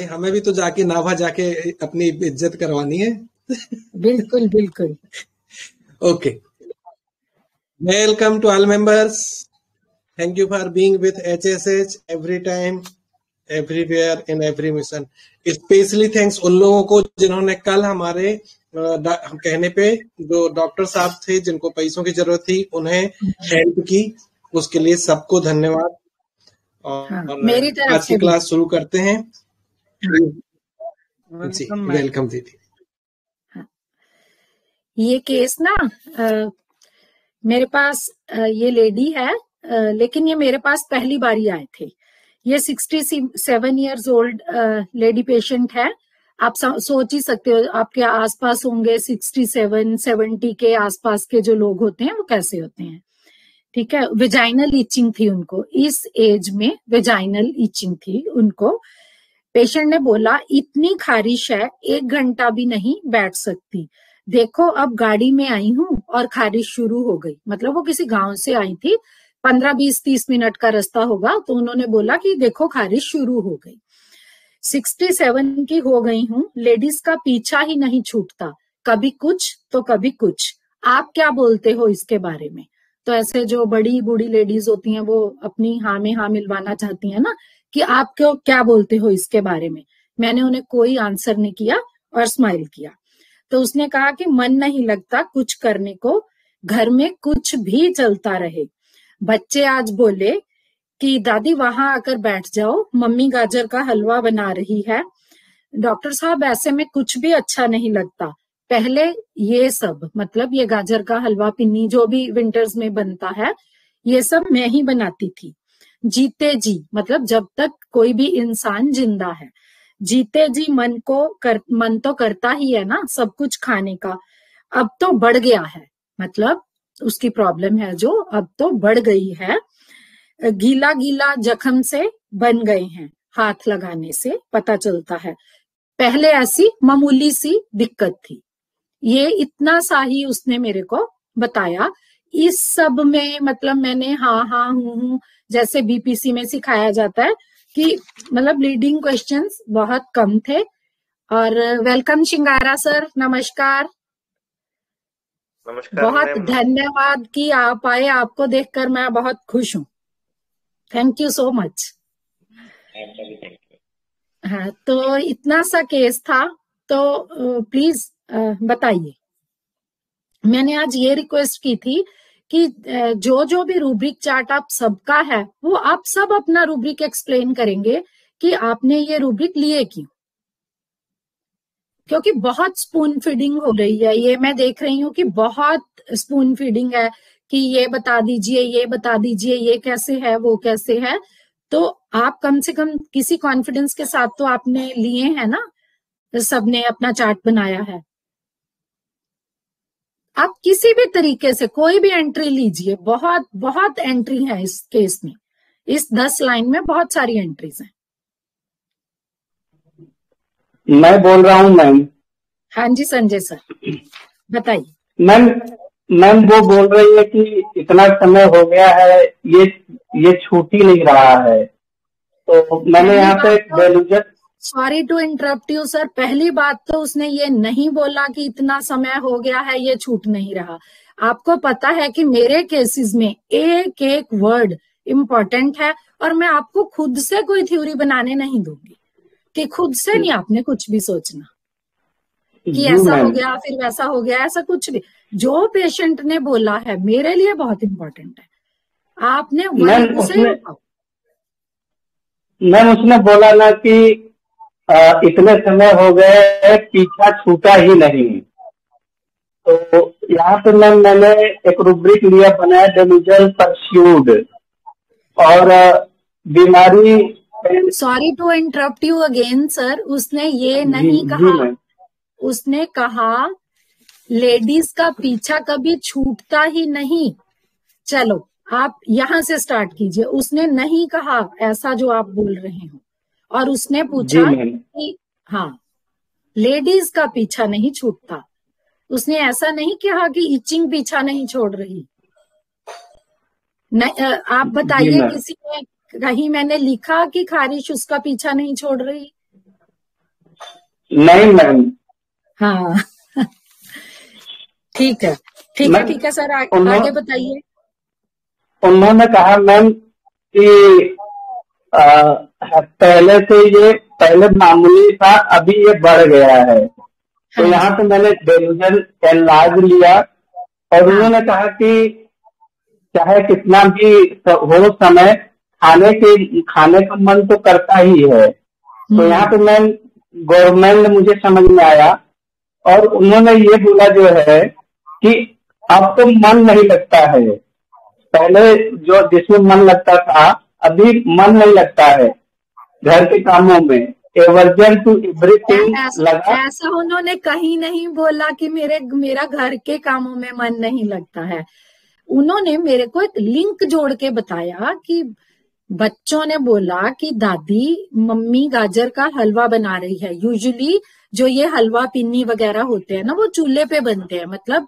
हमें भी तो जाके नाभा जाके अपनी इज्जत करवानी है। बिल्कुल बिल्कुल। Okay. Welcome to all members. Thank you for being with HSH every time, everywhere, in every mission. Especially thanks उन लोगों को जिन्होंने कल हमारे कहने पे जो डॉक्टर साहब थे जिनको पैसों की जरूरत थी उन्हें हेल्प की, उसके लिए सबको धन्यवाद। और मेरी तरफ आज की क्लास शुरू करते हैं। जी वेलकम दीदी। ये केस ना मेरे पास ये लेडी है, लेकिन ये मेरे पास पहली बार ही आए थे। ये 67 इयर्स ओल्ड लेडी पेशेंट है। आप सोच ही सकते हो आपके आसपास होंगे 67 70 के आसपास के जो लोग होते हैं वो कैसे होते हैं। ठीक है, वेजाइनल इचिंग थी उनको, इस एज में वेजाइनल इचिंग थी उनको। पेशेंट ने बोला इतनी खारिश है 1 घंटा भी नहीं बैठ सकती, देखो अब गाड़ी में आई हूँ और खारिश शुरू हो गई। मतलब वो किसी गांव से आई थी, 15-20-30 मिनट का रास्ता होगा, तो उन्होंने बोला कि देखो खारिश शुरू हो गई। 67 की हो गई हूँ, लेडीज का पीछा ही नहीं छूटता, कभी कुछ तो कभी कुछ, आप क्या बोलते हो इसके बारे में। तो ऐसे जो बड़ी बूढ़ी लेडीज होती हैं वो अपनी हाँ में हाँ मिलवाना चाहती हैं ना, कि आप क्यों क्या बोलते हो इसके बारे में। मैंने उन्हें कोई आंसर नहीं किया और स्माइल किया। तो उसने कहा कि मन नहीं लगता कुछ करने को, घर में कुछ भी चलता रहे। बच्चे आज बोले कि दादी वहां आकर बैठ जाओ, मम्मी गाजर का हलवा बना रही है। डॉक्टर साहब ऐसे में कुछ भी अच्छा नहीं लगता, पहले ये सब मतलब ये गाजर का हलवा पिन्नी जो भी विंटर्स में बनता है ये सब मैं ही बनाती थी। जीते जी मतलब जब तक कोई भी इंसान जिंदा है, जीते जी मन तो करता ही है ना सब कुछ खाने का। अब तो बढ़ गया है, मतलब उसकी प्रॉब्लम है जो अब तो बढ़ गई है। गीला गीला जख्म से बन गए हैं, हाथ लगाने से पता चलता है। पहले ऐसी मामूली सी दिक्कत थी, ये इतना सा ही उसने मेरे को बताया। इस सब में मतलब मैंने हाँ हाँ हूँ जैसे बीपीसी में सिखाया जाता है कि मतलब लीडिंग क्वेश्चंस बहुत कम थे। और वेलकम शिंगारा सर, नमस्कार। बहुत धन्यवाद कि आप आए, आपको देखकर मैं बहुत खुश हूँ। Thank you so much. हाँ, तो इतना सा केस था, तो प्लीज बताइए। मैंने आज ये रिक्वेस्ट की थी कि जो जो भी रूब्रिक चार्ट आप सबका है वो आप सब अपना रूब्रिक एक्सप्लेन करेंगे कि आपने ये रूब्रिक लिए क्यों, क्योंकि बहुत स्पून फीडिंग हो रही है। ये मैं देख रही हूँ कि बहुत स्पून फीडिंग है कि ये बता दीजिए, ये बता दीजिए, ये कैसे है, वो कैसे है। तो आप कम से कम किसी कॉन्फिडेंस के साथ तो आपने लिए हैं ना, सबने अपना चार्ट बनाया है। आप किसी भी तरीके से कोई भी एंट्री लीजिए, बहुत बहुत एंट्री है इस केस में, इस 10 लाइन में बहुत सारी एंट्रीज हैं। मैं बोल रहा हूँ मैम। हाँ जी संजय सर बताइए। मैम वो बोल रही है कि इतना समय हो गया है, ये छूट ही नहीं रहा है। तो मैंने यहाँ पे delusion, sorry to interrupt you sir, पहली बात तो उसने ये नहीं बोला कि इतना समय हो गया है ये छूट नहीं रहा। आपको पता है कि मेरे केसेस में एक एक वर्ड इम्पोर्टेंट है और मैं आपको खुद से कोई थ्योरी बनाने नहीं दूंगी, कि खुद से नहीं आपने कुछ भी सोचना कि ऐसा हो गया फिर वैसा हो गया, ऐसा कुछ भी। जो पेशेंट ने बोला है मेरे लिए बहुत इम्पोर्टेंट है, आपने वहीं से मैम उसने बोला ना कि इतने समय हो गए पीछा छूटा ही नहीं। तो यहाँ पे मैम मैंने एक रूब्रिक लिया बनाया, डेलूजन परस्यूड और बीमारी। Sorry to interrupt you again sir, उसने ये नहीं कहा, उसने कहा लेडीज का पीछा कभी छूटता ही नहीं। चलो आप यहां से स्टार्ट कीजिए। उसने नहीं कहा ऐसा जो आप बोल रहे हो, और उसने पूछा कि हाँ लेडीज का पीछा नहीं छूटता। उसने ऐसा नहीं कहा कि इचिंग पीछा नहीं छोड़ रही। आप बताइए किसी ने कहीं मैंने लिखा कि खारिश उसका पीछा नहीं छोड़ रही? नहीं मैम। हाँ ठीक है ठीक है सर, आगे बताइए। उन्होंने कहा मैम कि पहले से ये पहले मामूली था, अभी ये बढ़ गया है। तो यहाँ पे मैंने डेलूजन इलाज लिया और उन्होंने कहा कि चाहे कितना भी हो समय, खाने का मन तो करता ही है। तो यहाँ पे मैं गवर्नमेंट मुझे समझ में आया और उन्होंने ये बोला जो है कि अब तो मन नहीं लगता है, पहले जो जिसमें मन लगता था अभी मन नहीं लगता है घर के कामों में, एवर्जन टू एवरीथिंग लगा। ऐसा उन्होंने कहीं नहीं बोला कि मेरा घर के कामों में मन नहीं लगता है। उन्होंने मेरे को एक लिंक जोड़ के बताया कि बच्चों ने बोला कि दादी मम्मी गाजर का हलवा बना रही है। यूजुअली जो ये हलवा पिन्नी वगैरह होते हैं ना, वो चूल्हे पे बनते हैं, मतलब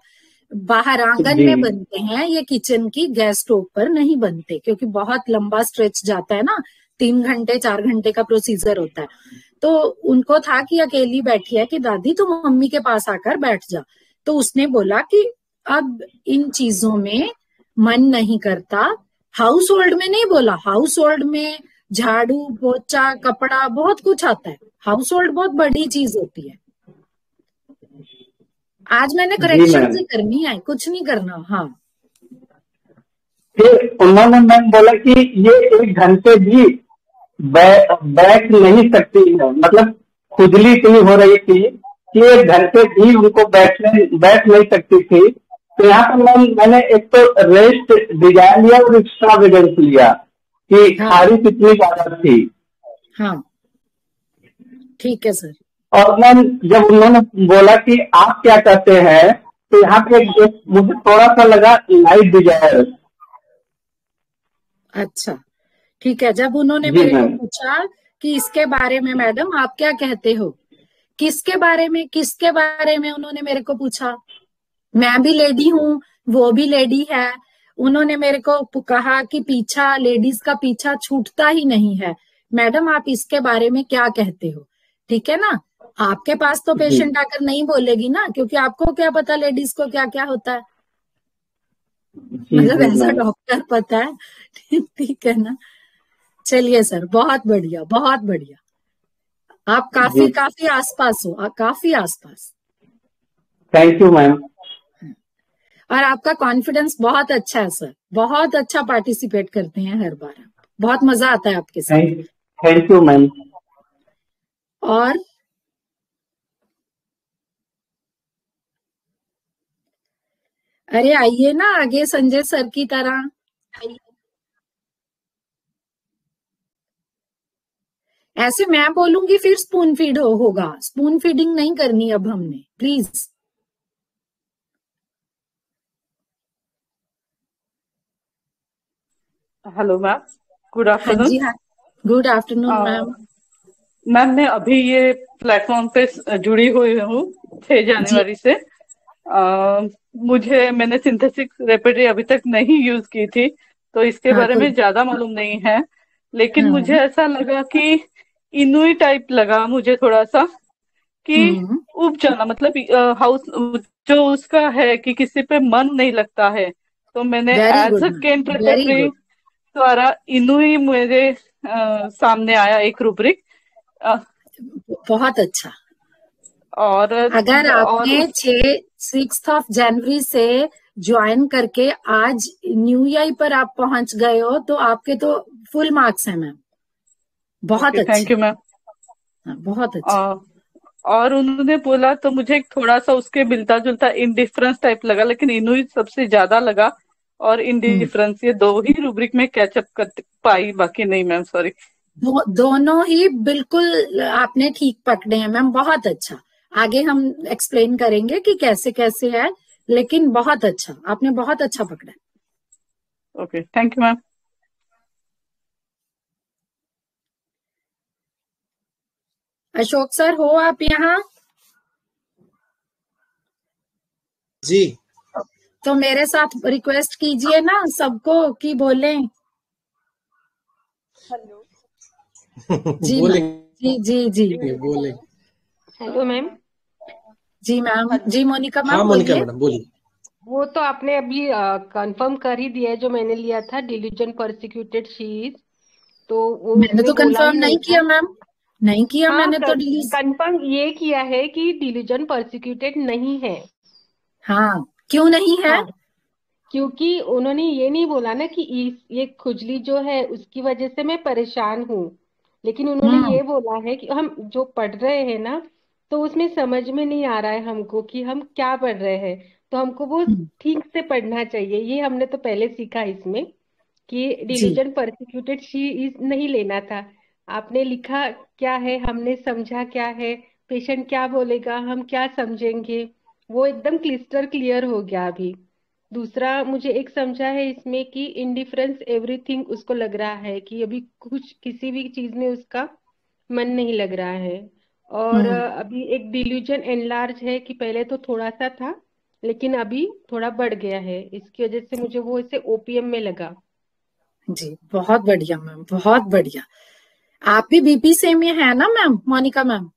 बाहर आंगन में बनते हैं, ये किचन की गैस स्टोव पर नहीं बनते, क्योंकि बहुत लंबा स्ट्रेच जाता है ना, 3 घंटे 4 घंटे का प्रोसीजर होता है। तो उनको था कि अकेली बैठी है कि दादी तो मम्मी के पास आकर बैठ जा। तो उसने बोला कि अब इन चीजों में मन नहीं करता। हाउस होल्ड में नहीं बोला, हाउस होल्ड में झाड़ू पोछा कपड़ा बहुत कुछ आता है, हाउस होल्ड बहुत बड़ी चीज होती है। आज मैंने करेक्शन से करनी है, कुछ नहीं करना। हाँ फिर उन्होंने मैम बोला कि ये 1 घंटे भी बैठ नहीं सकती है, मतलब खुजली सी हो रही थी कि 1 घंटे भी उनको बैठ नहीं सकती थी। तो यहाँ पर मैंने एक तो रेस्ट डिजाइन लिया और एक्स्ट्रा एविडेंस लिया कि खारिश कितनी ज्यादा थी। हाँ ठीक है सर। और मैम जब उन्होंने बोला कि आप क्या कहते हैं, तो यहाँ पे मुझे थोड़ा सा लगा लाइट डिजायर। अच्छा ठीक है। जब उन्होंने मेरे को पूछा कि इसके बारे में मैडम आप क्या कहते हो, किसके बारे में उन्होंने मेरे को पूछा। मैं भी लेडी हूँ, वो भी लेडी है। उन्होंने मेरे को कहा कि पीछा, लेडीज का पीछा छूटता ही नहीं है, मैडम आप इसके बारे में क्या कहते हो। ठीक है ना, आपके पास तो पेशेंट आकर नहीं बोलेगी ना, क्योंकि आपको क्या पता लेडीज को क्या क्या होता है, मतलब ऐसा डॉक्टर पता है। ठीक है ना। चलिए सर, बहुत बढ़िया बहुत बढ़िया। आप काफी आसपास हो, काफी आसपास। Thank you ma'am. और आपका कॉन्फिडेंस बहुत अच्छा है सर, बहुत अच्छा पार्टिसिपेट करते हैं हर बार, बहुत मजा आता है आपके साथ। Thank you ma'am. और अरे आइए ना आगे संजय सर की तरह। ऐसे मैं बोलूंगी फिर स्पून फीड होगा, स्पून फीडिंग नहीं करनी अब हमने, please. Hello ma'am, good afternoon. जी हाँ, गुड आफ्टरनून मैम। मैम मैं अभी ये प्लेटफॉर्म पे जुड़ी हुई हूँ 6 जनवरी से। मैंने सिंथेटिक रेपेटरी अभी तक नहीं यूज की थी, तो इसके बारे में ज्यादा मालूम नहीं है, लेकिन मुझे ऐसा लगा कि इनुई टाइप लगा मुझे थोड़ा सा कि उब जाना, मतलब हाउस जो उसका है कि किसी पे मन नहीं लगता है। तो मैंने एज अ केन रेपेटरी द्वारा इनुई मेरे सामने आया एक रूब्रिक। बहुत अच्छा। और अगर आपने 6 जनवरी से ज्वाइन करके आज न्यू ईयर पर आप पहुंच गए हो, तो आपके तो फुल मार्क्स हैं मैम। बहुत अच्छा। Thank you ma'am. बहुत अच्छा। और उन्होंने बोला तो मुझे थोड़ा सा उसके मिलता जुलता इंडिफरेंस टाइप लगा, लेकिन इनुई सबसे ज्यादा लगा और इंडिफरेंस, ये 2 ही रूब्रिक में कैचअप कर पाई, बाकी नहीं मैम, सॉरी। दोनों ही बिल्कुल आपने ठीक पकड़े हैं मैम, बहुत अच्छा। आगे हम एक्सप्लेन करेंगे कि कैसे कैसे है, लेकिन बहुत अच्छा, आपने बहुत अच्छा पकड़ा। Okay, thank you ma'am. Ashok sir हो आप यहाँ? जी। तो मेरे साथ रिक्वेस्ट कीजिए ना सबको कि बोलें। हेलो। जी बोलेंगे जी जी जी बोलेंगे। Hello ma'am. जी मैम। जी मोनिका हाँ मैम मोनिका बोलिए। मैडम बोलिए। वो तो आपने अभी कंफर्म कर ही दिया है, जो मैंने लिया था डिलीजन परसिक्यूटेड शीज, तो वो मैंने उसमें तो बोला कंफर्म ही नहीं नहीं था। किया मैम, नहीं किया हाँ, मैंने तो डिलीज। कंफर्म ये किया है कि डिलीजन परसिक्यूटेड नहीं है। हाँ, क्यों नहीं है? हाँ, क्योंकि उन्होंने ये नहीं बोला ना कि ये खुजली जो है उसकी वजह से मैं परेशान हूँ, लेकिन उन्होंने हम्म। ये बोला है कि हम जो पढ़ रहे हैं ना, तो उसमें समझ में नहीं आ रहा है हमको कि हम क्या पढ़ रहे हैं, तो हमको वो हम्म, ठीक से पढ़ना चाहिए। ये हमने तो पहले सीखा इसमें कि जी। डिलीजन परसिक्यूटेड शी इज नहीं लेना था। आपने लिखा क्या है, हमने समझा क्या है, पेशेंट क्या बोलेगा, हम क्या समझेंगे, वो एकदम क्लिस्टर क्लियर हो गया अभी। दूसरा मुझे एक समझा है इसमें कि इनडिफरेंस एवरीथिंग उसको लग रहा है कि अभी कुछ किसी भी चीज में उसका मन नहीं लग रहा है। और हम्म। अभी एक डिल्यूजन एनलार्ज है कि पहले तो थोड़ा सा था, लेकिन अभी थोड़ा बढ़ गया है, इसकी वजह से मुझे वो इसे ओपीएम में लगा। जी बहुत बढ़िया मैम, बहुत बढ़िया। आप भी बीपी से में है ना मैम, मोनिका मैम?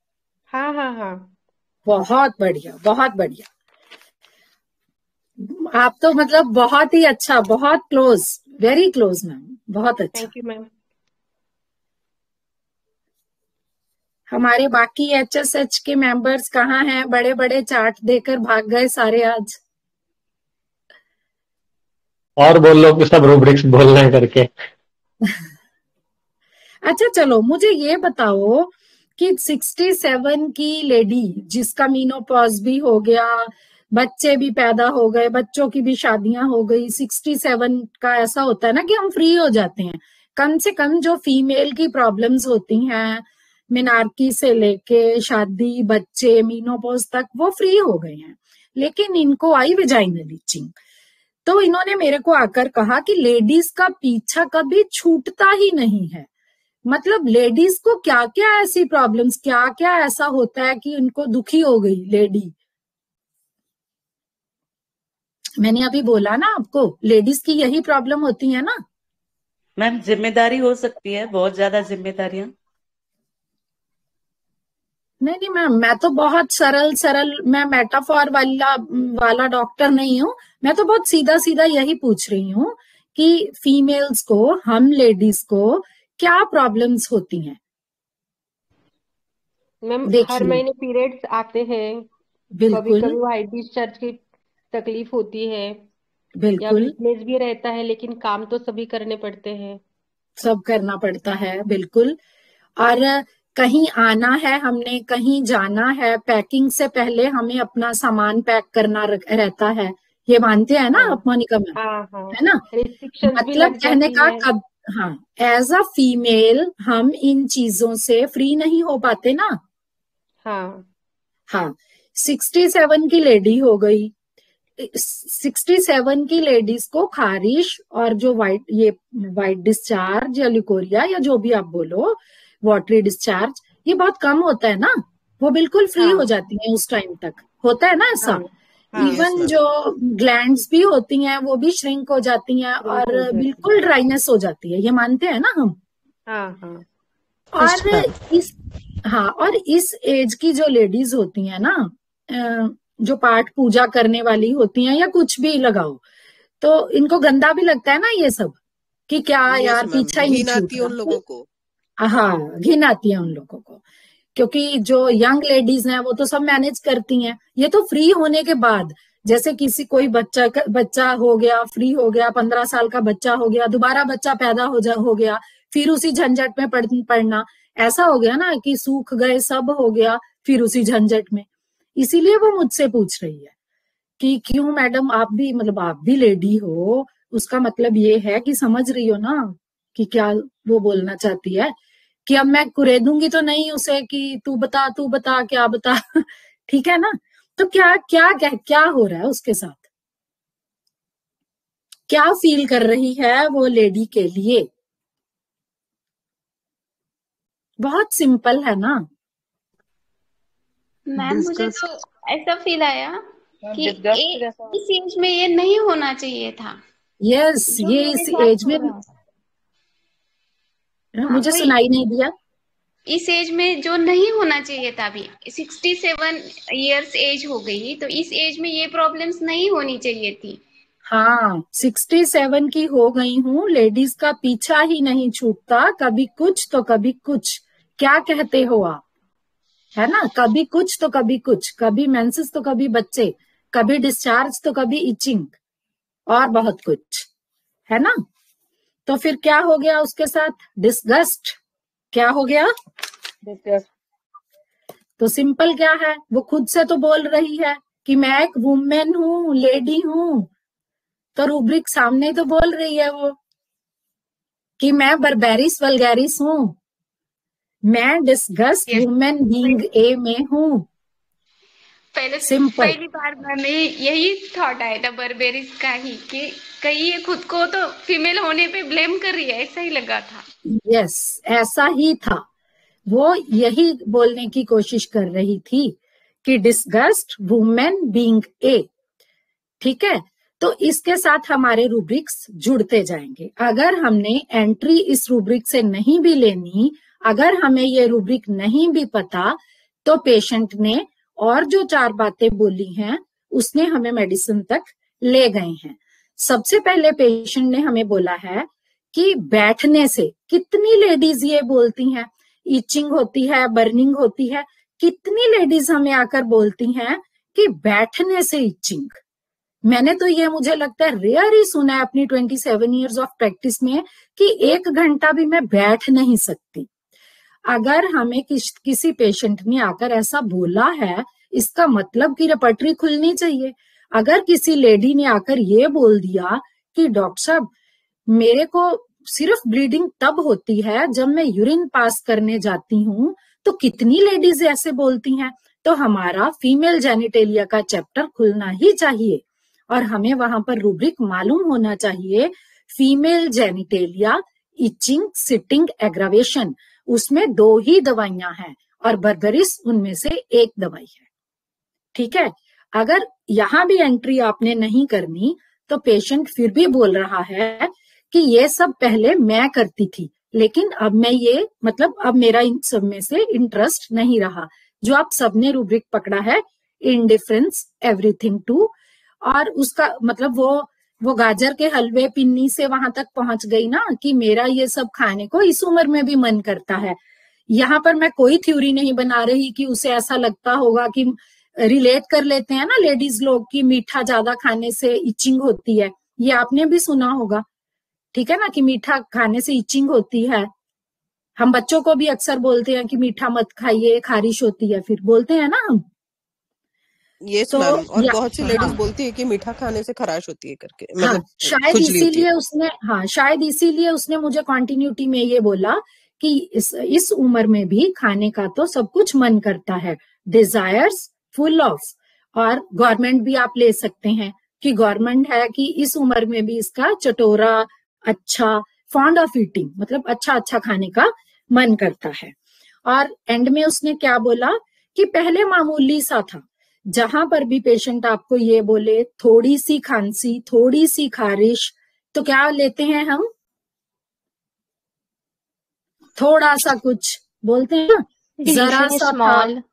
हाँ हाँ हाँ। बहुत बढ़िया, बहुत बढ़िया। आप तो मतलब बहुत ही अच्छा, बहुत क्लोज, वेरी क्लोज मैम, बहुत अच्छा। Thank you ma'am. हमारे बाकी एचएसएच के मेंबर्स कहाँ हैं? बड़े बड़े चार्ट देकर भाग गए सारे आज। और बोल लो कि सब रूब्रिक्स बोल रहे हैं करके। अच्छा चलो मुझे ये बताओ कि 67 की लेडी जिसका मीनोपॉज भी हो गया, बच्चे भी पैदा हो गए, बच्चों की भी शादियां हो गई, 67 का ऐसा होता है ना कि हम फ्री हो जाते हैं। कम से कम जो फीमेल की प्रॉब्लम्स होती हैं, मिनार्की से लेके शादी, बच्चे, मीनोपॉज तक, वो फ्री हो गए हैं। लेकिन इनको आई वेजाइनल इचिंग। तो इन्होंने मेरे को आकर कहा कि लेडीज का पीछा कभी छूटता ही नहीं है। मतलब लेडीज को क्या क्या ऐसी प्रॉब्लम्स, क्या क्या ऐसा होता है कि उनको दुखी हो गई लेडी। मैंने अभी बोला ना आपको, लेडीज की यही प्रॉब्लम होती है ना। मैम जिम्मेदारी हो सकती है, बहुत ज्यादा जिम्मेदारियां। नहीं नहीं मैम, मैं तो बहुत सरल सरल, मैं मेटाफॉर वाला डॉक्टर नहीं हूँ। मैं तो बहुत सीधा सीधा यही पूछ रही हूँ कि फीमेल्स को, हम लेडीज को क्या प्रॉब्लम्स होती हैं। मैम हर देखिए, महीने पीरियड्स आते हैं, कभी बिल्कुल कभी वाइट डिस्चार्ज की तकलीफ होती है, या बिल्कुल, वीकनेस भी रहता है, लेकिन काम तो सभी करने पड़ते हैं। सब करना पड़ता है बिल्कुल। और कहीं आना है, हमने कहीं जाना है, पैकिंग से पहले हमें अपना सामान पैक करना रहता है। ये मानते हैं ना हाँ आप मोनिका मैम? हाँ हाँ। है ना? रिस्ट्रिक्शंस भी मतलब लग कहने जाती का है। कब, हाँ, एज अ फीमेल हम इन चीजों से फ्री नहीं हो पाते ना। हाँ हाँ, 67 की लेडी हो गई, 67 की लेडीज को खारिश और जो वाइट डिस्चार्ज या लिकोरिया या जो भी आप बोलो, वाटरी डिस्चार्ज, ये बहुत कम होता है ना। वो बिल्कुल फ्री हो हाँ जाती है उस टाइम तक, होता है ना ऐसा। हाँ हाँ। Yes even ma'am. जो ग्लैंड्स भी होती हैं वो भी श्रिंक हो जाती हैं श्रिंक और हो जाती है। बिल्कुल ड्राइनेस हो जाती है, ये मानते हैं ना हम। हाँ हाँ। और इस, हाँ, और इस एज की जो लेडीज होती हैं ना, जो पाठ पूजा करने वाली होती हैं या कुछ भी लगाओ, तो इनको गंदा भी लगता है ना ये सब, कि क्या यस यार मैम, पीछा ही नहीं घिन छूट आती है उन रहा। लोगों को। हाँ, घिन आती है उन लोगों को, क्योंकि जो यंग लेडीज हैं वो तो सब मैनेज करती हैं। ये तो फ्री होने के बाद, जैसे किसी कोई बच्चा हो गया, फ्री हो गया, 15 साल का बच्चा हो गया, दोबारा बच्चा पैदा हो गया, फिर उसी झंझट में पड़ना, ऐसा हो गया ना कि सूख गए, सब हो गया, फिर उसी झंझट में। इसीलिए वो मुझसे पूछ रही है कि क्यों मैडम, आप भी, मतलब आप भी लेडी हो, उसका मतलब ये है कि समझ रही हो ना कि क्या वो बोलना चाहती है, कि अब मैं कुरेदूंगी तो नहीं उसे कि तू बता क्या बता। ठीक है ना? तो क्या क्या क्या क्या हो रहा है उसके साथ, क्या फील कर रही है वो लेडी के लिए? बहुत सिंपल है ना। मैम मुझे डिस्गस्ट। तो ऐसा फील आया कि डिस्गस्ट जैसा। इस एज में ये नहीं होना चाहिए था यस, जो ये मेरे इस साथ एज हो में, रहा है। हाँ मुझे वही। सुनाई नहीं दिया। इस एज में जो नहीं होना चाहिए था। अभी 67 इयर्स एज हो गई, तो इस एज में ये प्रॉब्लम्स नहीं होनी चाहिए थी। हाँ, 67 की हो गई हूँ, लेडीज का पीछा ही नहीं छूटता, कभी कुछ तो कभी कुछ। क्या कहते हो आप, है ना? कभी कुछ तो कभी कुछ, कभी मेंसेस तो कभी बच्चे, कभी डिस्चार्ज तो कभी इचिंग, और बहुत कुछ, है ना? तो फिर क्या हो गया उसके साथ? डिस्गस्ट। क्या हो गया? तो सिंपल क्या है, वो खुद से तो बोल रही है कि मैं एक वुमेन हूँ, लेडी हूँ, तो रूब्रिक सामने तो बोल रही है वो कि मैं बर्बेरिस वल्गैरिस हूँ, मैं डिस्गस्ट वुमेन बीइंग ए में हूँ। सिंपल। पहली बार में यही थॉट आया था बर्बेरिस का ही, कि कहीं ये खुद को तो फीमेल होने पे ब्लेम कर रही है, ऐसा ही लगा था। यस, ऐसा ही था। वो यही बोलने की कोशिश कर रही थी कि डिस्गस्ट वुमेन बीइंग ए। ठीक है, तो इसके साथ हमारे रूब्रिक्स जुड़ते जाएंगे। अगर हमने एंट्री इस रूब्रिक से नहीं भी लेनी, अगर हमें ये रूब्रिक नहीं भी पता, तो पेशेंट ने और जो 4 बातें बोली हैं उसने हमें मेडिसिन तक ले गए हैं। सबसे पहले पेशेंट ने हमें बोला है कि बैठने से, कितनी लेडीज ये बोलती हैं इचिंग होती है, बर्निंग होती है, कितनी लेडीज हमें आकर बोलती हैं कि बैठने से इचिंग। मैंने तो ये, मुझे लगता है रेयर ही सुना है अपनी 27 इयर्स ऑफ प्रैक्टिस में कि 1 घंटा भी मैं बैठ नहीं सकती। अगर हमें किसी पेशेंट ने आकर ऐसा बोला है, इसका मतलब कि रेपर्टरी खुलनी चाहिए। अगर किसी लेडी ने आकर ये बोल दिया कि डॉक्टर साहब मेरे को सिर्फ ब्लीडिंग तब होती है जब मैं यूरिन पास करने जाती हूँ, तो कितनी लेडीज ऐसे बोलती हैं, तो हमारा फीमेल जेनिटेलिया का चैप्टर खुलना ही चाहिए और हमें वहां पर रूब्रिक मालूम होना चाहिए। Female genitalia, itching, sitting, aggravation, उसमें 2 ही दवाइयां हैं और बर्बेरिस उनमें से 1 दवाई है। ठीक है, अगर यहां भी एंट्री आपने नहीं करनी तो पेशेंट फिर भी बोल रहा है कि ये सब पहले मैं करती थी, लेकिन अब मैं ये, मतलब अब मेरा इन सब में से इंटरेस्ट नहीं रहा। जो आप सबने रूब्रिक पकड़ा है, इंडिफरेंस, एवरीथिंग टू, और उसका मतलब वो गाजर के हलवे पिन्नी से वहां तक पहुंच गई ना कि मेरा ये सब खाने को इस उम्र में भी मन करता है। यहाँ पर मैं कोई थ्योरी नहीं बना रही कि उसे ऐसा लगता होगा कि रिलेट कर लेते हैं ना लेडीज लोग कि मीठा ज्यादा खाने से इचिंग होती है, ये आपने भी सुना होगा। ठीक है ना, कि मीठा खाने से इचिंग होती है। हम बच्चों को भी अक्सर बोलते हैं कि मीठा मत खाइए, खारिश होती है, फिर बोलते हैं ना हम। यस मैम, और बहुत सी लेडीज बोलती है कि मीठा खाने से खराश होती है करके, मतलब शायद इसीलिए उसने मुझे कॉन्टिन्यूटी में ये बोला कि इस उम्र में भी खाने का तो सब कुछ मन करता है, डिजायर्स फुल ऑफ। और गवर्नमेंट भी आप ले सकते हैं कि गवर्नमेंट है कि इस उम्र में भी इसका चटोरा, अच्छा, फॉन्ड ऑफ ईटिंग, मतलब अच्छा खाने का मन करता है। और एंड में उसने क्या बोला कि पहले मामूली सा था। जहां पर भी पेशेंट आपको ये बोले थोड़ी सी खांसी, थोड़ी सी खारिश, तो क्या लेते हैं हम? थोड़ा सा कुछ बोलते हैं ना, जरा सा स्मॉल।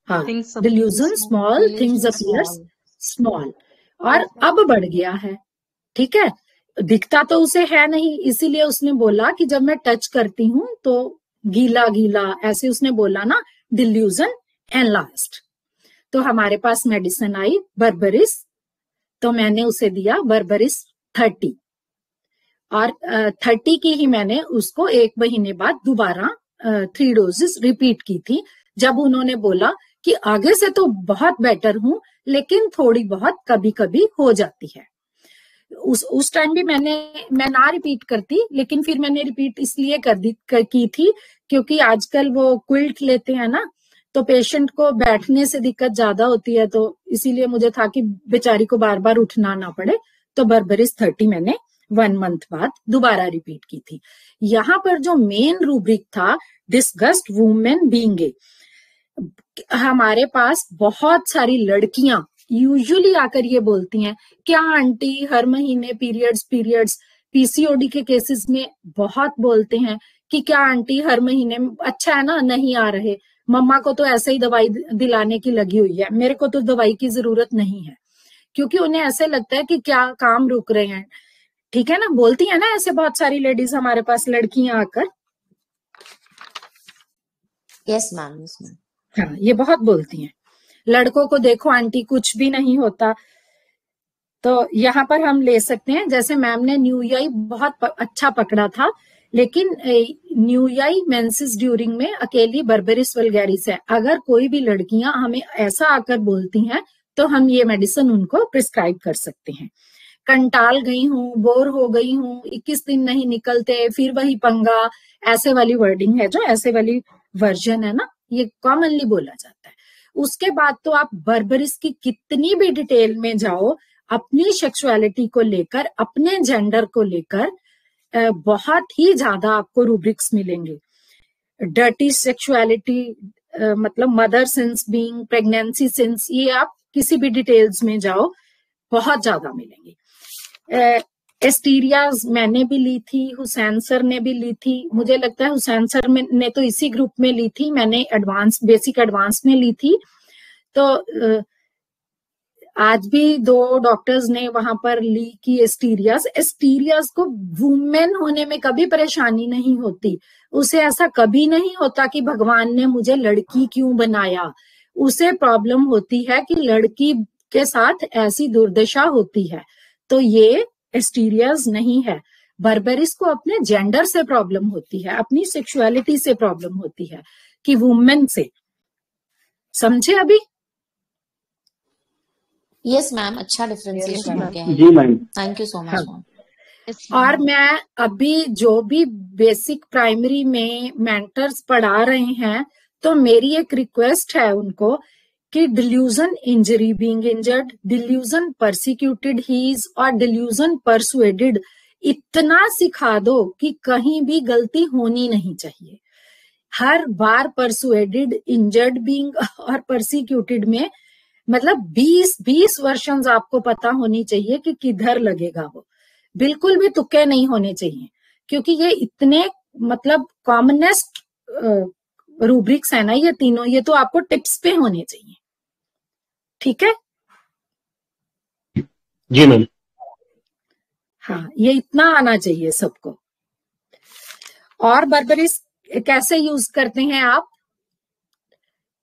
हाँ, delusion, small, things appears small, और अब बढ़ गया है। ठीक है, दिखता तो उसे है नहीं, इसीलिए उसने बोला कि जब मैं टच करती हूँ तो गीला गीला, ऐसे उसने बोला ना, डिल्यूजन एंड लास्ट। तो हमारे पास मेडिसिन आई बर्बेरिस, तो मैंने उसे दिया बर्बेरिस 30, और 30 की ही मैंने उसको 1 महीने बाद दोबारा 3 डोजेस रिपीट की थी, जब उन्होंने बोला कि आगे से तो बहुत बेटर हूं, लेकिन थोड़ी बहुत कभी कभी हो जाती है। उस टाइम भी मैं ना रिपीट करती, लेकिन फिर मैंने रिपीट इसलिए की थी क्योंकि आजकल वो क्विल्ट लेते हैं ना, तो पेशेंट को बैठने से दिक्कत ज्यादा होती है, तो इसीलिए मुझे था कि बेचारी को बार बार उठना ना पड़े। तो बर्बेरिस 30 मैंने 1 मंथ बाद दोबारा रिपीट की थी। यहाँ पर जो मेन रूब्रिक था, डिस्गस्ट वुमेन बीइंग ए, हमारे पास बहुत सारी लड़कियां यूजुअली आकर ये बोलती हैं, क्या आंटी हर महीने पीरियड्स, पीसीओडी के केसेस में बहुत बोलते हैं कि क्या आंटी हर महीने अच्छा है ना, नहीं आ रहे, मम्मा को तो ऐसे ही दवाई दिलाने की लगी हुई है, मेरे को तो दवाई की जरूरत नहीं है, क्योंकि उन्हें ऐसे लगता है कि क्या काम रुक रहे हैं। ठीक है ना, बोलती है ना ऐसे बहुत सारी लेडीज हमारे पास, लड़कियां आकर। Yes ma'am, yes ma'am. हाँ, ये बहुत बोलती हैं, लड़कों को देखो आंटी कुछ भी नहीं होता। तो यहाँ पर हम ले सकते हैं, जैसे मैम ने न्यूयाई बहुत अच्छा पकड़ा था, लेकिन न्यूयाई मेंसेस ड्यूरिंग में अकेली बर्बेरिस वल्गैरिस है। अगर कोई भी लड़कियां हमें ऐसा आकर बोलती हैं तो हम ये मेडिसिन उनको प्रिस्क्राइब कर सकते हैं। कंटाल गई हूँ, बोर हो गई हूँ, 21 दिन नहीं निकलते, फिर वही पंगा, ऐसे वाली वर्डिंग है, जो ऐसे वाली वर्जन है ना, ये कॉमनली बोला जाता है। उसके बाद तो आप बर्बेरिस की कितनी भी डिटेल में जाओ, अपनी सेक्सुअलिटी को लेकर, अपने जेंडर को लेकर बहुत ही ज्यादा आपको रूब्रिक्स मिलेंगे। डर्टी सेक्सुअलिटी, मतलब mother since being, pregnancy since, ये आप किसी भी डिटेल्स में जाओ बहुत ज्यादा मिलेंगे। एस्टीरियाज मैंने भी ली थी, हुसैन सर ने भी ली थी, मुझे लगता है हुसैन सर ने तो इसी ग्रुप में ली थी, मैंने एडवांस, बेसिक एडवांस में ली थी। तो आज भी 2 डॉक्टर्स ने वहां पर ली कि एस्टीरियाज को वुमेन होने में कभी परेशानी नहीं होती, उसे ऐसा कभी नहीं होता कि भगवान ने मुझे लड़की क्यों बनाया, उसे प्रॉब्लम होती है कि लड़की के साथ ऐसी दुर्दशा होती है। तो ये एस्टीरियाज नहीं है। बर्बेरिस को अपने जेंडर से प्रॉब्लम होती है, अपनी सेक्सुअलिटी से प्रॉब्लम होती है, कि वुमेन से। समझे अभी? यस मैम, अच्छा डिफरेंशिएशन हो गया है। जी ma'am, thank you so much ma'am. और मैं अभी जो भी बेसिक प्राइमरी में मेंटर्स पढ़ा रहे हैं, तो मेरी एक रिक्वेस्ट है उनको कि delusion injury, being injured, delusion persecuted he's और डिल्यूजन परसुएडेड, इतना सिखा दो कि कहीं भी गलती होनी नहीं चाहिए। हर बार परसुएडेड, इंजर्ड बीइंग और परसिक्यूटेड में मतलब 20 वर्षन्स आपको पता होनी चाहिए कि किधर लगेगा वो, बिल्कुल भी तुक्के नहीं होने चाहिए, क्योंकि ये इतने मतलब कॉमनेस्ट रूब्रिक्स है ना ये तीनों, ये तो आपको टिप्स पे होने चाहिए। ठीक है? जी मैम। हाँ, ये इतना आना चाहिए सबको। और बर्बेरिस कैसे यूज करते हैं आप?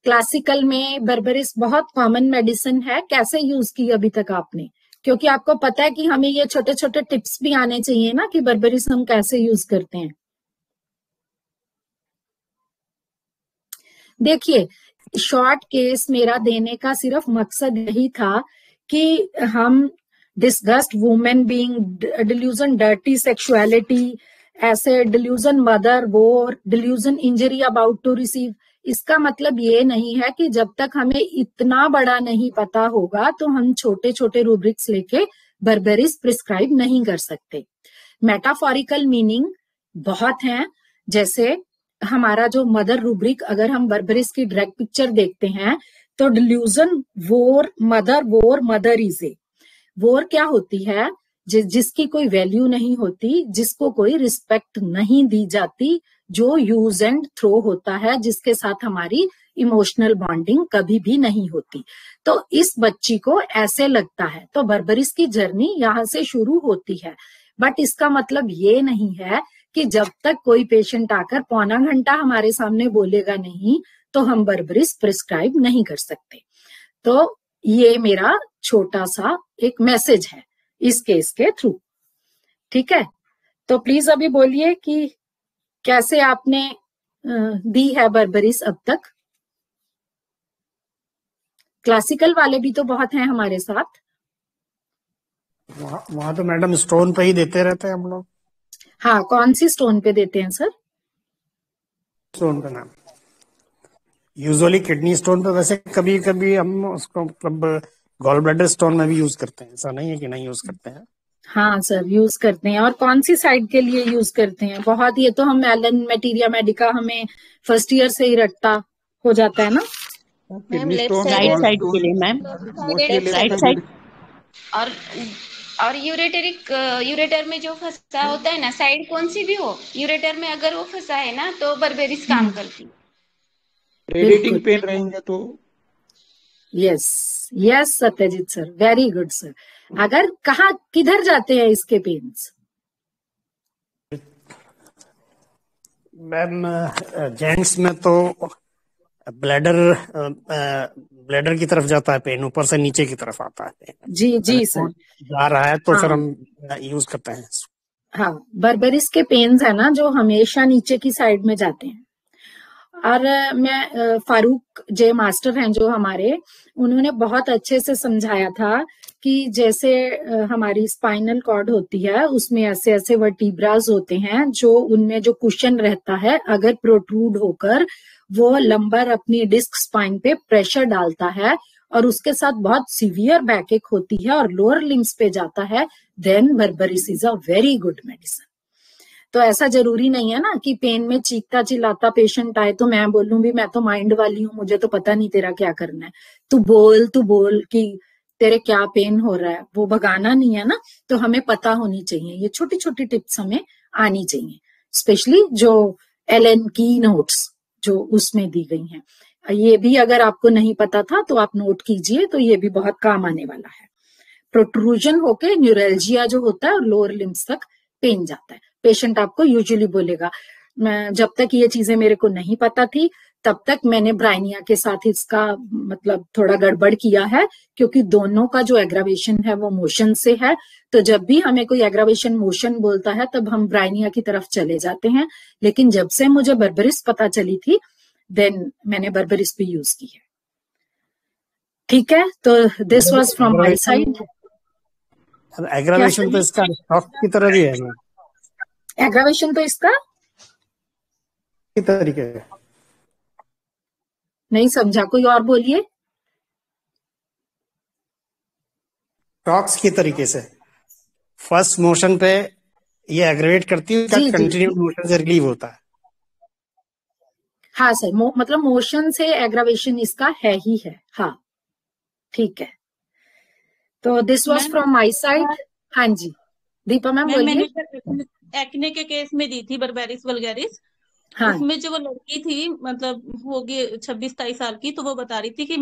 क्लासिकल में बर्बेरिस बहुत कॉमन मेडिसिन है। कैसे यूज की अभी तक आपने? क्योंकि आपको पता है कि हमें ये छोटे छोटे टिप्स भी आने चाहिए ना कि बर्बेरिस हम कैसे यूज करते हैं। देखिए, शॉर्ट केस मेरा देने का सिर्फ मकसद यही था कि हम disgust women being, delusion dirty sexuality, ऐसे delusion mother whore, delusion injury about to receive. इसका मतलब ये नहीं है कि जब तक हमें इतना बड़ा नहीं पता होगा तो हम छोटे छोटे रूब्रिक्स लेके बर्बेरिस प्रिस्क्राइब नहीं कर सकते। मेटाफोरिकल मीनिंग बहुत हैं, जैसे हमारा जो मदर रूब्रिक, अगर हम बर्बेरिस की डायरेक्ट पिक्चर देखते हैं तो डिल्यूजन वोर मदर इज ए। वोर क्या होती है? जिसकी कोई वैल्यू नहीं होती, जिसको कोई रिस्पेक्ट नहीं दी जाती, जो यूज एंड थ्रो होता है, जिसके साथ हमारी इमोशनल बॉन्डिंग कभी भी नहीं होती। तो इस बच्ची को ऐसे लगता है। तो बर्बेरिस की जर्नी यहाँ से शुरू होती है, बट इसका मतलब ये नहीं है कि जब तक कोई पेशेंट आकर पौना घंटा हमारे सामने बोलेगा नहीं तो हम बर्बेरिस प्रिस्क्राइब नहीं कर सकते। तो ये मेरा छोटा सा एक मैसेज है इस केस के थ्रू। ठीक है? तो प्लीज अभी बोलिए कि कैसे आपने दी है बर्बेरिस अब तक। क्लासिकल वाले भी तो बहुत हैं हमारे साथ। वहां तो मैडम स्टोन पे ही देते रहते हैं हम लोग। हाँ, कौन सी स्टोन पे देते हैं सर? स्टोन पे मैम, यूजुअली किडनी स्टोन पे। वैसे कभी कभी हम उसको मतलब गॉल ब्लैडर स्टोन में भी यूज करते हैं, ऐसा नहीं है कि नहीं यूज करते हैं। हाँ सर, यूज करते हैं। और कौन सी साइड के लिए यूज करते हैं? बहुत, ये तो हम एलन मैटीरिया मेडिका हमें फर्स्ट ईयर से ही रटता हो जाता है ना। मैम राइट साइड के लिए मैम, राइट साइड। और और यूरेटर में जो फंसा होता है ना, साइड कौन सी भी हो, यूरेटर में अगर वो फंसा है ना तो बर्बेरिस काम करती। रेडिएटिंग पेन रहेंगे तो yes yes Satyajit sir, very good sir. अगर कहाँ किधर जाते हैं इसके पेन्स? मैम जेंट्स में तो ब्लैडर की तरफ जाता है पेन, ऊपर से नीचे की तरफ आता है। जी जी सर, जा रहा है तो हाँ फिर हम यूज करते हैं। हाँ, बर्बेरिस के पेन्स है ना जो हमेशा नीचे की साइड में जाते हैं। और मैं फारूक जे मास्टर हैं जो हमारे, उन्होंने बहुत अच्छे से समझाया था कि जैसे हमारी स्पाइनल कॉर्ड होती है उसमें ऐसे ऐसे वर्टिब्रास होते हैं जो उनमें जो कुशन रहता है अगर प्रोट्रूड होकर वो लंबर अपनी डिस्क स्पाइन पे प्रेशर डालता है और उसके साथ बहुत सीवियर बैकएक होती है और लोअर लिम्स पे जाता है, then Berberis is a very good medicine. तो ऐसा जरूरी नहीं है ना कि पेन में चीखता चिल्लाता पेशेंट आए तो मैं बोलूं भी मैं तो माइंड वाली हूँ, मुझे तो पता नहीं तेरा क्या करना है, तू बोल कि तेरे क्या पेन हो रहा है, वो भगाना नहीं है ना। तो हमें पता होनी चाहिए, ये छोटी छोटी टिप्स हमें आनी चाहिए, स्पेशली जो एलन की नोट्स जो उसमें दी गई हैं। ये भी अगर आपको नहीं पता था तो आप नोट कीजिए, तो ये भी बहुत काम आने वाला है। प्रोट्रूजन होके न्यूरल्जिया जो होता है और लोअर लिम्स तक पेन जाता है। पेशेंट आपको यूजुअली बोलेगा, मैं जब तक ये चीजें मेरे को नहीं पता थी तब तक मैंने ब्राइनिया के साथ इसका मतलब थोड़ा गड़बड़ किया है, क्योंकि दोनों का जो एग्रावेशन है वो मोशन से है। तो जब भी हमें कोई एग्रावेशन मोशन बोलता है तब हम ब्राइनिया की तरफ चले जाते हैं। लेकिन जब से मुझे बर्बेरिस पता चली थी देन मैंने बर्बेरिस भी यूज की है। ठीक है, तो this was from my side. Aggravation तो इसका शॉक की तरह भी है। एग्रावेशन तो इसका तरीके है, नहीं समझा, कोई और बोलिए। टॉक्स की तरीके से फर्स्ट मोशन पे ये एग्रेवेट करती है, कंटिन्यू मोशन से रिलीव होता है। हाँ सर, मतलब मोशन से एग्रावेशन इसका है ही है। हाँ ठीक है, तो this was from my side. हाँ जी दीपा मैम बोलिए। मैंने एक्ने के केस में दी थी बर्बेरिस वल्गैरिस। हाँ। उसमें जो वो लड़की थी मतलब होगी 26-27 साल की, तो वो बता रही थी कि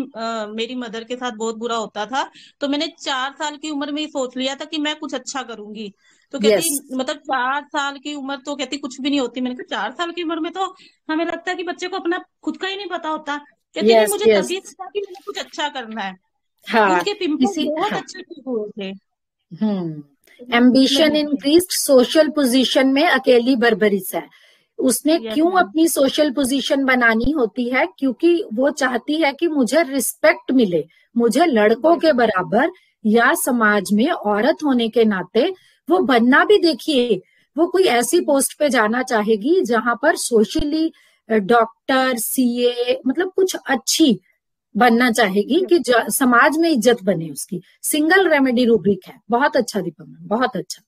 मेरी मदर के साथ बहुत बुरा होता था, तो मैंने 4 साल की उम्र में ही सोच लिया था कि मैं कुछ अच्छा करूंगी। तो कहती मतलब 4 साल की उम्र तो कहती कुछ भी नहीं होती। मैंने कहा 4 साल की उम्र में तो हमें लगता है कि बच्चे को अपना खुद का ही नहीं पता होता। कहती नहीं, मुझे तभी था कि मैंने कुछ अच्छा करना है। हाँ, उनके पिंपल बहुत अच्छे ठीक हुए थे। एम्बिशन इंक्रीज्ड, सोशल पोजीशन में अकेली बर्बेरिस है। उसने क्यों अपनी सोशल पोजीशन बनानी होती है? क्योंकि वो चाहती है कि मुझे रिस्पेक्ट मिले, मुझे लड़कों के बराबर या समाज में औरत होने के नाते वो बनना भी। देखिए वो कोई ऐसी पोस्ट पे जाना चाहेगी जहां पर सोशली डॉक्टर सीए मतलब कुछ अच्छी बनना चाहेगी कि समाज में इज्जत बने उसकी। सिंगल रेमेडी रूब्रिक है। बहुत अच्छा दीपक मैम, बहुत अच्छा।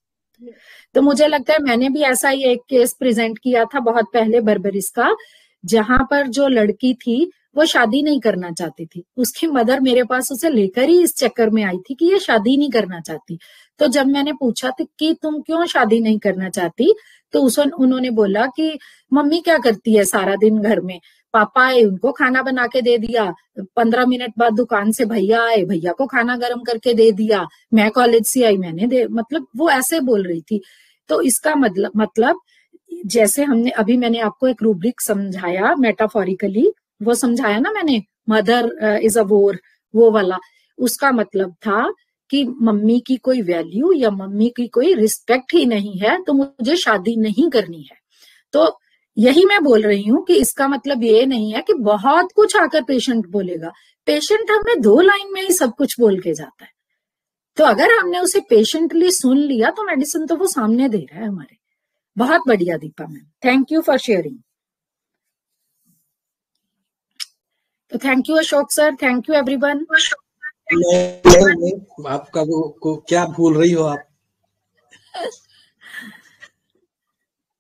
तो मुझे लगता है मैंने भी ऐसा ही एक केस प्रेजेंट किया था बहुत पहले बर्बेरिस का, जहां पर जो लड़की थी वो शादी नहीं करना चाहती थी। उसकी मदर मेरे पास उसे लेकर ही इस चक्कर में आई थी कि ये शादी नहीं करना चाहती। तो जब मैंने पूछा था कि तुम क्यों शादी नहीं करना चाहती, तो उन्होंने बोला कि मम्मी क्या करती है सारा दिन घर में, पापा आए उनको खाना बना के दे दिया, 15 मिनट बाद दुकान से भैया आए, भैया को खाना गर्म करके दे दिया, मैं कॉलेज से आई मैंने मतलब वो ऐसे बोल रही थी। तो इसका मतलब जैसे हमने अभी मैंने आपको एक रूब्रिक समझाया मेटाफोरिकली, वो समझाया ना मैंने, मदर इज अ वॉर, वो वाला। उसका मतलब था कि मम्मी की कोई वैल्यू या मम्मी की कोई रिस्पेक्ट ही नहीं है तो मुझे शादी नहीं करनी है। तो यही मैं बोल रही हूँ कि इसका मतलब ये नहीं है कि बहुत कुछ आकर पेशेंट बोलेगा। पेशेंट हमें 2 लाइन में ही सब कुछ बोल के जाता है। तो अगर हमने उसे पेशेंटली सुन लिया तो मेडिसिन तो वो सामने दे रहा है हमारे। बहुत बढ़िया Deepa ma'am, thank you for sharing. तो thank you Ashok sir, thank you everyone. नहीं, आपका वो क्या भूल रही हो आप?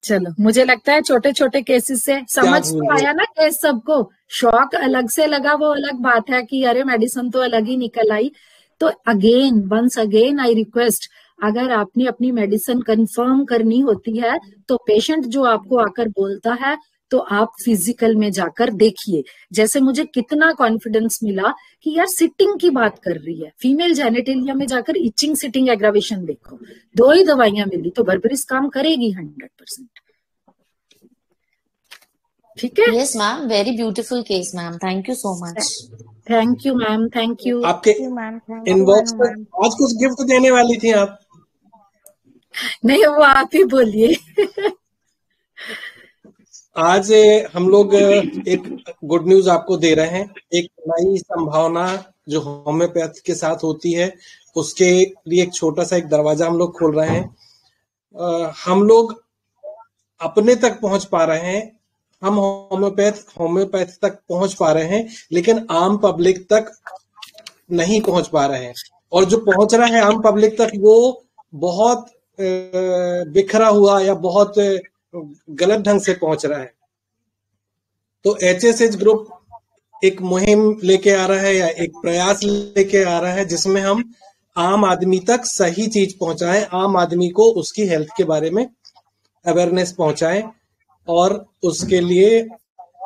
चलो, मुझे लगता है छोटे छोटे केसेस से समझ तो आया ना केस सबको। शॉक अलग से लगा वो अलग बात है कि अरे मेडिसिन तो अलग ही निकल आई। तो again once again I request, अगर आपने अपनी मेडिसिन कंफर्म करनी होती है तो पेशेंट जो आपको आकर बोलता है तो आप फिजिकल में जाकर देखिए। जैसे मुझे कितना कॉन्फिडेंस मिला कि यार सिटिंग की बात कर रही है, फीमेल जेनेटेलिया में जाकर इचिंग सिटिंग एग्रावेशन देखो, 2 ही दवाइयां मिली तो बर्बेरिस काम करेगी 100%। ठीक है? Yes ma'am, very beautiful case ma'am, thank you so much. Thank you ma'am, thank you. आपके इनबॉक्स पर आज कुछ गिफ्ट देने वाली थी आप? नहीं, वो आप ही बोलिए। आज हम लोग एक गुड न्यूज आपको दे रहे हैं। एक नई संभावना जो होम्योपैथ के साथ होती है उसके लिए एक छोटा सा एक दरवाजा हम लोग खोल रहे हैं। हम लोग अपने तक पहुंच पा रहे हैं, हम होम्योपैथ तक पहुंच पा रहे हैं, लेकिन आम पब्लिक तक नहीं पहुंच पा रहे हैं। और जो पहुंच रहा है आम पब्लिक तक वो बहुत बिखरा हुआ या बहुत गलत ढंग से पहुंच रहा है। तो HSH ग्रुप एक मुहिम लेके आ रहा है या एक प्रयास लेके आ रहा है जिसमें हम आम आदमी तक सही चीज पहुंचाएं, आम आदमी को उसकी हेल्थ के बारे में अवेयरनेस पहुंचाएं। और उसके लिए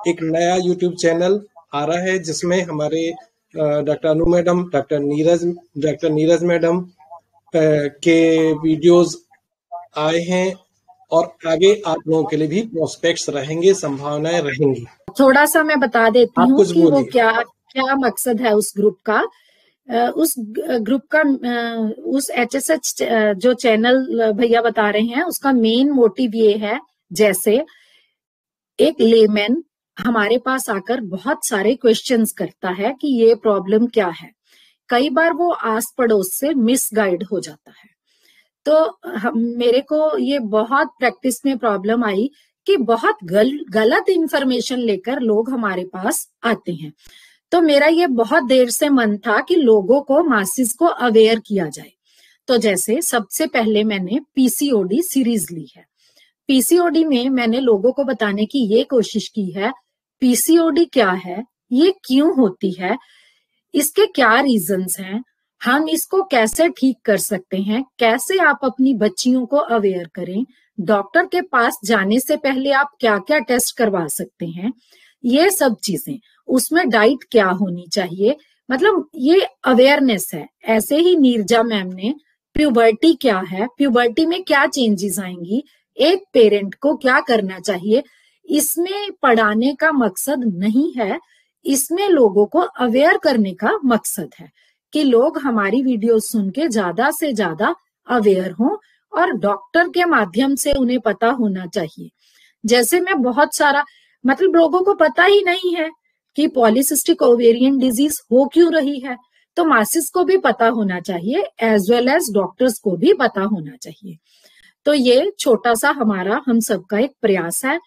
एक नया YouTube चैनल आ रहा है जिसमें हमारे डॉक्टर अनु मैडम, डॉक्टर नीरज मैडम के वीडियोस आए हैं और आगे आप लोगों के लिए भी प्रोस्पेक्ट्स रहेंगे, संभावनाएं रहेंगी। थोड़ा सा मैं बता देती हूँ कि वो क्या मकसद है उस ग्रुप का। उस ग्रुप का उस HSH जो चैनल भैया बता रहे हैं उसका मेन मोटिव ये है, जैसे एक लेमैन हमारे पास आकर बहुत सारे क्वेश्चंस करता है कि ये प्रॉब्लम क्या है। कई बार वो आस पड़ोस से मिसगाइड हो जाता है। तो मेरे को ये बहुत प्रैक्टिस में प्रॉब्लम आई कि बहुत गलत इंफॉर्मेशन लेकर लोग हमारे पास आते हैं। तो मेरा ये बहुत देर से मन था कि लोगों को, मासिस को अवेयर किया जाए। तो जैसे सबसे पहले मैंने PCOD सीरीज ली है। PCOD में मैंने लोगों को बताने की ये कोशिश की है PCOD क्या है, ये क्यों होती है, इसके क्या रीजंस हैं, हम इसको कैसे ठीक कर सकते हैं, कैसे आप अपनी बच्चियों को अवेयर करें, डॉक्टर के पास जाने से पहले आप क्या क्या टेस्ट करवा सकते हैं, ये सब चीजें। उसमें डाइट क्या होनी चाहिए, मतलब ये अवेयरनेस है। ऐसे ही नीरजा मैम ने प्यूबर्टी क्या है, प्यूबर्टी में क्या चेंजेस आएंगी, एक पेरेंट को क्या करना चाहिए, इसमें पढ़ाने का मकसद नहीं है, इसमें लोगों को अवेयर करने का मकसद है कि लोग हमारी वीडियो सुन के ज्यादा से ज्यादा अवेयर हों और डॉक्टर के माध्यम से उन्हें पता होना चाहिए। जैसे मैं बहुत सारा, मतलब लोगों को पता ही नहीं है कि पॉलीसिस्टिक ओवेरियन डिजीज हो क्यों रही है, तो मासिस को भी पता होना चाहिए, एज वेल एज डॉक्टर्स को भी पता होना चाहिए। तो ये छोटा सा हमारा, हम सबका एक प्रयास है।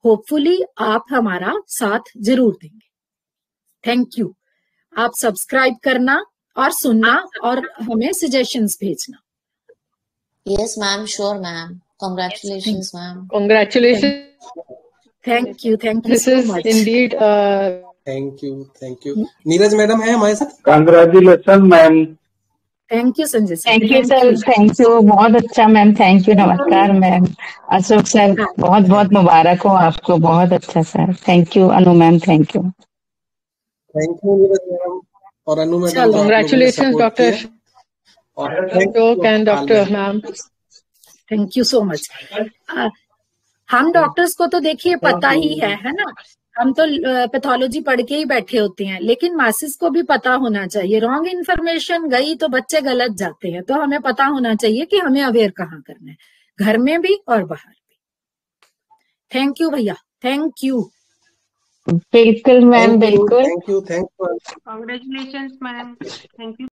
होपफुली आप हमारा साथ जरूर देंगे। Thank you. आप सब्सक्राइब करना और सुनना और हमें सजेशंस भेजना। Yes ma'am, sure ma'am, congratulations ma'am. Congratulation. Thank you this so is much. Indeed thank you. Neeraj madam है हमारे साथ। Congratulation ma'am. Thank you Sanjay sir. Thank you sir, thank you, बहुत अच्छा मैम, थैंक यू, नमस्कार ma'am. Ashok sir, बहुत बहुत मुबारक हो आपको, बहुत अच्छा sir, thank you. Anu ma'am, thank you. Thank you Neeraj madam और Anu madam. Congratulations doctor Ashok and doctor ma'am. Thank you so much. हम डॉक्टर्स को तो देखिए पता ही है ना, हम तो पैथोलॉजी पढ़ के ही बैठे होते हैं, लेकिन मासिस को भी पता होना चाहिए। रॉन्ग इन्फॉर्मेशन गई तो बच्चे गलत जाते हैं, तो हमें पता होना चाहिए कि हमें अवेयर कहाँ करना है, घर में भी और बाहर भी। थैंक यू भैया, थैंक यू। बिल्कुल मैम, बिल्कुल। Thank you. Congratulations ma'am, thank you.